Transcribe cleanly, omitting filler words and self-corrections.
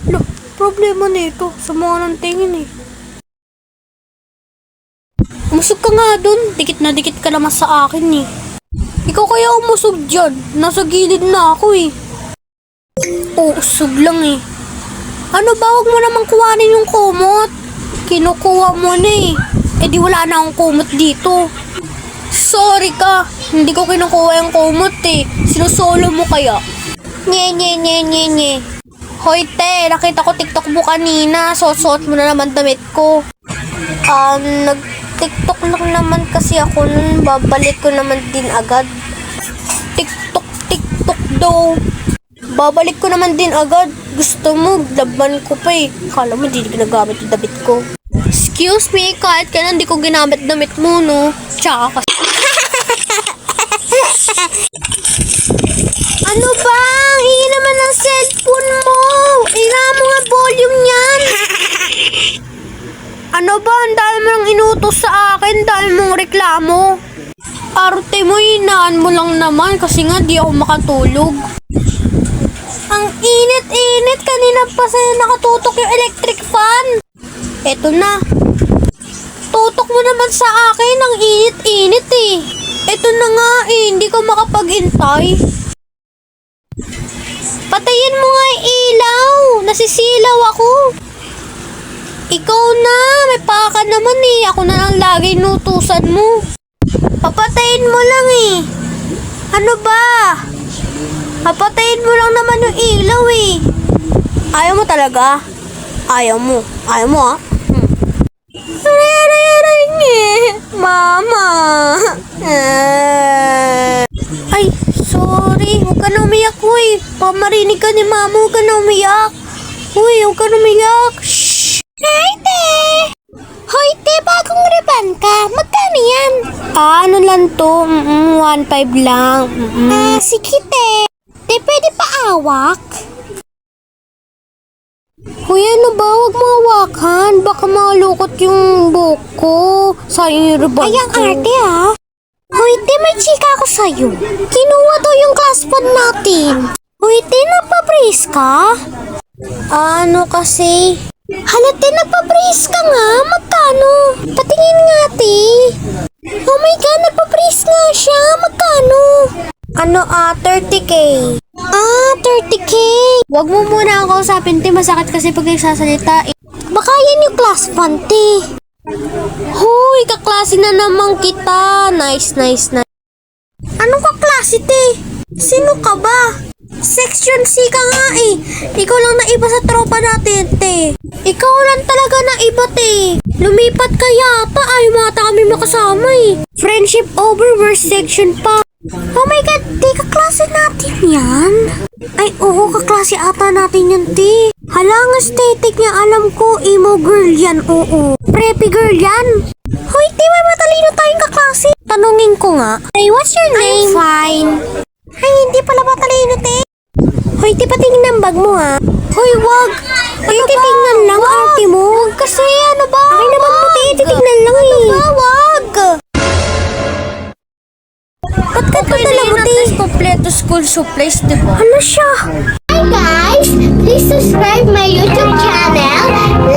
Lo, problema nito. Sama ng tingin eh. Umusog ka nga dun. Dikit na dikit ka naman sa akin eh. Ikaw kaya umusog dyan. Nasa gilid na ako eh. Usog lang eh. Ano ba? Huwag mo namang kuhanin yung kumot. Kinukuha mo na eh. Eh di wala na akong kumot dito. Sorry ka. Hindi ko kinukuha yung kumot eh. Sinusolo mo kaya? Nye. Hoy te, nakita ko TikTok mo kanina. Suot mo na naman damit ko. Nag-TikTok lang naman kasi ako nun. Babalik ko naman din agad. TikTok daw. Babalik ko naman din agad. Gusto mo, laban ko pa eh. Akala mo, hindi ginagamit yung damit ko. Excuse me, kahit kailan hindi ko ginamit damit mo, no? Tsaka kasi. Ano ba? Hingi naman ng cellphone mo. Ina mo nga volume niyan. Ano ba? Ang dahil mo nang inutos sa akin dahil mong reklamo. Arte mo, hinaan mo lang naman kasi nga di ako makatulog. Ang init-init. Kanina pa sa'yo nakatutok yung electric fan. Eto na. Tutok mo naman sa akin. Ang init-init eh. Eto na nga eh. Hindi ko makapag-intay. Patayin mo nga yung ilaw. Nasisilaw ako. Ikaw na. May paka naman eh. Ako na lang lagi inutusan mo. Papatayin mo lang eh. Ano ba? Papatayin mo lang naman yung ilaw eh. Ayaw mo talaga? Ayaw mo ah? Mama. Ay, sorry. Huwag ka na umiyak, uy. Pamarinig ka ni mama. Huwag ka na umiyak. Uy, huwag ka na umiyak. Shhh. Hi, te. Hoy, te. Bagong riban ka. Magkano yan? Ano lang to? 1.5 lang. Sige, te. Te, pwede pa awak? Hoy, ano ba? Huwag mo hawakan. Baka malukot yung buhok ko. Sayang yung riban ko. Ay, ang arte ah. Hoy, te, may chika ako sa'yo. Kinuha daw yung class phone natin. Hoy, te, nagpa-brace ka? Ano kasi? Hala, te, nagpa-brace ka nga. Magkano? Patingin nga, te. Oh my God, nagpa-brace nga siya. Magkano? 30K. 30K. Wag mo muna ako kausapin, te. Masakit kasi pag nagsasalita. Baka yan yung class phone, te. Hoy, kaklase na naman kita. Nice. Anong kaklase, te? Sino ka ba? Section C ka nga eh. Ikaw lang naiba sa tropa natin, te. Ikaw lang talaga naiba, te. Lumipat ka yata. Ayaw mata kami makasama eh. Friendship over, worst section pa. Oh my God, te, kaklase natin yan? Ay, oo, kaklase ata natin yan, te. Halang aesthetic niya, alam ko, emo girl yan, oo. Preppy girl yan. Hoy, te, may matalino tayong kaklase. Tanungin ko nga. Hey, what's your name? I'm fine. Ay, hindi pala matalino, te. Hoy, te, patingin ng bag mo, ha? Hoy, wag. Ay, titignan lang, ate mo. Wag kasi, ano ba? Ay, naman mo, te, titignan lang eh. Ano ba, wag. Ba't ka dala mo, te? Kompleto school supplies, diba? Ano siya? Hi guys, please subscribe my YouTube channel.